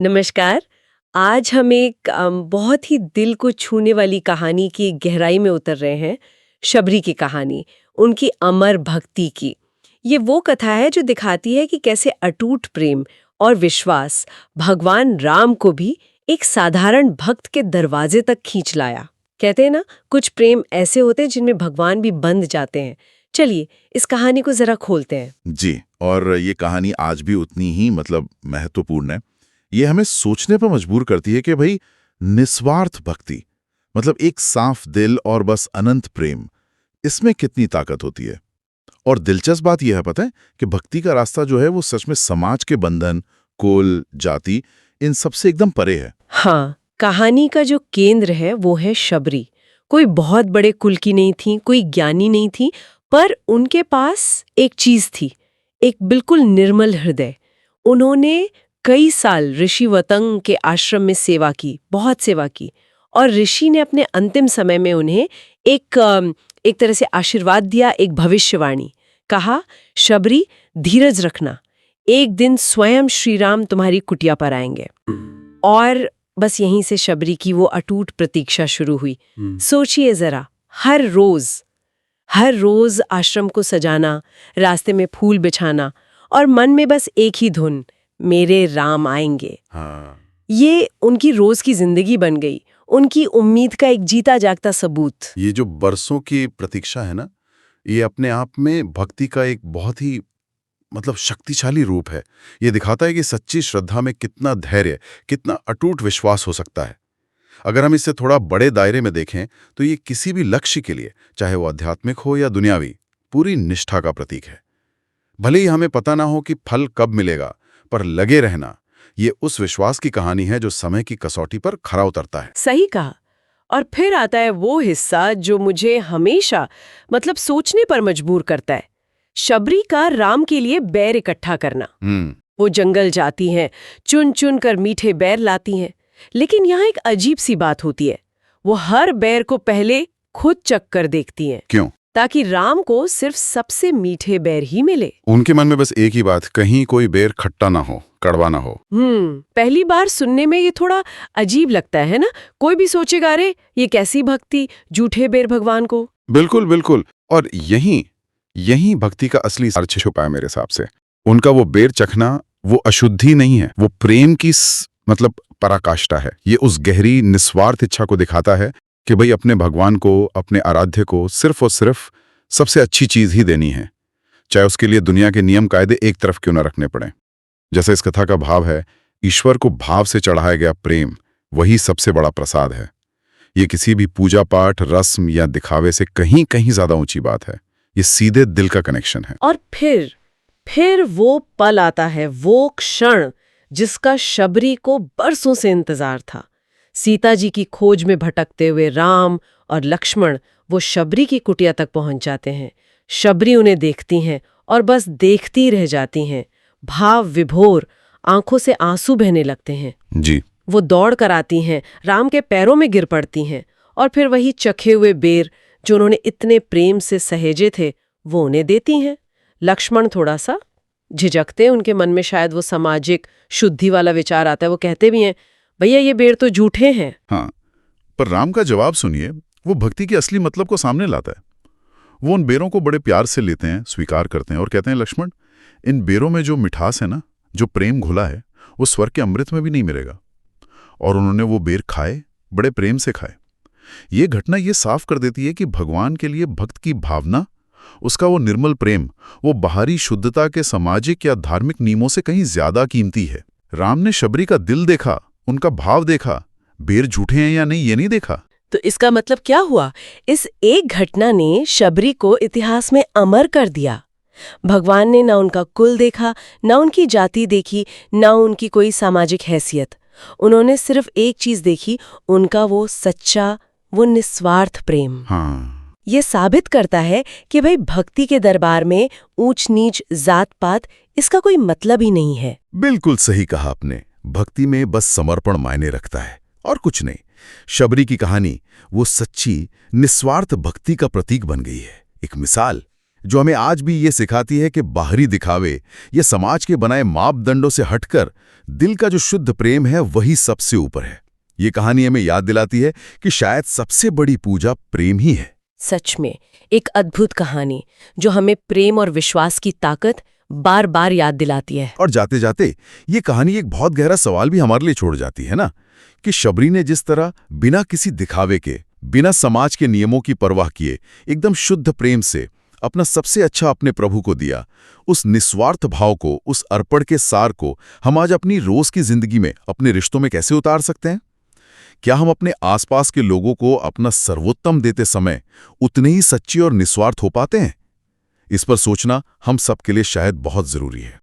नमस्कार। आज हम एक बहुत ही दिल को छूने वाली कहानी की गहराई में उतर रहे हैं। शबरी की कहानी, उनकी अमर भक्ति की। ये वो कथा है जो दिखाती है कि कैसे अटूट प्रेम और विश्वास भगवान राम को भी एक साधारण भक्त के दरवाजे तक खींच लाया। कहते हैं ना, कुछ प्रेम ऐसे होते हैं जिनमें भगवान भी बंध जाते हैं। चलिए इस कहानी को जरा खोलते हैं। जी, और ये कहानी आज भी उतनी ही महत्वपूर्ण है। ये हमें सोचने पर मजबूर करती है कि भाई, निस्वार्थ भक्ति एक साफ दिल और बस अनंत प्रेम, इसमें कितनी ताकत होती है। और दिलचस्प बात यह है, पता है, कि भक्ति का रास्ता जो है वो सच में समाज के बंधन, कुल, जाति, इन सबसे एकदम परे है। हाँ, कहानी का जो केंद्र है वो है शबरी। कोई बहुत बड़े कुल की नहीं थी, कोई ज्ञानी नहीं थी, पर उनके पास एक चीज थी, एक बिल्कुल निर्मल हृदय। उन्होंने कई साल ऋषि वतंग के आश्रम में सेवा की, बहुत सेवा की, और ऋषि ने अपने अंतिम समय में उन्हें एक तरह से आशीर्वाद दिया, एक भविष्यवाणी। कहा, शबरी धीरज रखना, एक दिन स्वयं श्री राम तुम्हारी कुटिया पर आएंगे। और बस यहीं से शबरी की वो अटूट प्रतीक्षा शुरू हुई। सोचिए जरा, हर रोज आश्रम को सजाना, रास्ते में फूल बिछाना, और मन में बस एक ही धुन, मेरे राम आएंगे। हाँ। ये उनकी रोज की जिंदगी बन गई, उनकी उम्मीद का एक जीता जागता सबूत। ये जो बरसों की प्रतीक्षा है ना, ये अपने आप में भक्ति का एक बहुत ही शक्तिशाली रूप है। ये दिखाता है कि सच्ची श्रद्धा में कितना धैर्य, कितना अटूट विश्वास हो सकता है। अगर हम इसे थोड़ा बड़े दायरे में देखें तो ये किसी भी लक्ष्य के लिए, चाहे वो आध्यात्मिक हो या दुनियावी, पूरी निष्ठा का प्रतीक है। भले ही हमें पता ना हो कि फल कब मिलेगा, पर लगे रहना, ये उस विश्वास की कहानी है जो समय की कसौटी पर खरा उतरता है। सही कहा। और फिर आता है वो हिस्सा जो मुझे हमेशा सोचने पर मजबूर करता है। शबरी का राम के लिए बैर इकट्ठा करना। वो जंगल जाती हैं, चुन चुन कर मीठे बैर लाती हैं। लेकिन यहाँ एक अजीब सी बात होती है, वो हर बैर को पहले खुद चख कर देखती हैं। क्यों? ताकि राम को सिर्फ सबसे मीठे बैर ही मिले। उनके मन में बस एक ही बात, कहीं कोई बैर खट्टा ना हो, कड़वा ना हो। पहली बार सुनने में ये थोड़ा अजीब लगता है ना। कोई भी सोचेगा, अरे ये कैसी भक्ति, झूठे बैर भगवान को। बिल्कुल बिल्कुल। और यही भक्ति का असली अर्थ छुपा है मेरे हिसाब से। उनका वो बैर चखना, वो अशुद्धि नहीं है, वो प्रेम की पराकाष्ठा है। ये उस गहरी निस्वार्थ इच्छा को दिखाता है कि भाई, अपने भगवान को, अपने आराध्य को सिर्फ और सिर्फ सबसे अच्छी चीज ही देनी है, चाहे उसके लिए दुनिया के नियम कायदे एक तरफ क्यों न रखने पड़े। जैसे इस कथा का भाव है, ईश्वर को भाव से चढ़ाया गया प्रेम वही सबसे बड़ा प्रसाद है। ये किसी भी पूजा पाठ, रस्म या दिखावे से कहीं कहीं ज्यादा ऊंची बात है। ये सीधे दिल का कनेक्शन है। और फिर वो पल आता है, वो क्षण जिसका शबरी को बरसों से इंतजार था। सीता जी की खोज में भटकते हुए राम और लक्ष्मण वो शबरी की कुटिया तक पहुंच जाते हैं। शबरी उन्हें देखती हैं और बस देखती रह जाती हैं। भाव विभोर, आंखों से आंसू बहने लगते हैं। जी। वो दौड़ कर आती हैं, राम के पैरों में गिर पड़ती हैं, और फिर वही चखे हुए बेर जो उन्होंने इतने प्रेम से सहेजे थे, वो उन्हें देती हैं। लक्ष्मण थोड़ा सा झिझकते, उनके मन में शायद वो सामाजिक शुद्धि वाला विचार आता है। वो कहते भी हैं, भैया ये बेर तो झूठे हैं। हाँ, पर राम का जवाब सुनिए, वो भक्ति के असली मतलब को सामने लाता है। वो उन बेरों को बड़े प्यार से लेते हैं, स्वीकार करते हैं और कहते हैं, लक्ष्मण, इन बेरों में जो मिठास है ना, जो प्रेम घुला है, वो स्वर्ग के अमृत में भी नहीं मिलेगा। और उन्होंने वो बेर खाए, बड़े प्रेम से खाए। ये घटना ये साफ कर देती है कि भगवान के लिए भक्त की भावना, उसका वो निर्मल प्रेम, वो बाहरी शुद्धता के सामाजिक या धार्मिक नियमों से कहीं ज्यादा कीमती है। राम ने शबरी का दिल देखा, उनका भाव देखा, बेर झूठे हैं या नहीं ये नहीं देखा। तो इसका मतलब क्या हुआ? इस एक घटना ने शबरी को इतिहास में अमर कर दिया। भगवान ने ना उनका कुल देखा, ना उनकी जाति देखी, ना उनकी कोई सामाजिक हैसियत। उन्होंने सिर्फ एक चीज देखी, उनका वो सच्चा, वो निस्वार्थ प्रेम। हाँ। ये साबित करता है कि भाई, भक्ति के दरबार में ऊंच नीच, जात पात, इसका कोई मतलब ही नहीं है। बिल्कुल सही कहा आपने। भक्ति में बस समर्पण मायने रखता है और कुछ नहीं। शबरी की कहानी वो सच्ची निस्वार्थ भक्ति का प्रतीक बन गई है, एक मिसाल, जो हमें आज भी ये सिखाती है कि बाहरी दिखावे या समाज के बनाए मापदंडों से हटकर दिल का जो शुद्ध प्रेम है वही सबसे ऊपर है। ये कहानी हमें याद दिलाती है कि शायद सबसे बड़ी पूजा प्रेम ही है। सच में एक अद्भुत कहानी जो हमें प्रेम और विश्वास की ताकत बार बार याद दिलाती है। और जाते जाते ये कहानी एक बहुत गहरा सवाल भी हमारे लिए छोड़ जाती है ना, कि शबरी ने जिस तरह बिना किसी दिखावे के, बिना समाज के नियमों की परवाह किए, एकदम शुद्ध प्रेम से अपना सबसे अच्छा अपने प्रभु को दिया, उस निस्वार्थ भाव को, उस अर्पण के सार को हम आज अपनी रोज की जिंदगी में, अपने रिश्तों में कैसे उतार सकते हैं? क्या हम अपने आसपास के लोगों को अपना सर्वोत्तम देते समय उतने ही सच्चे और निस्वार्थ हो पाते हैं? इस पर सोचना हम सबके लिए शायद बहुत जरूरी है।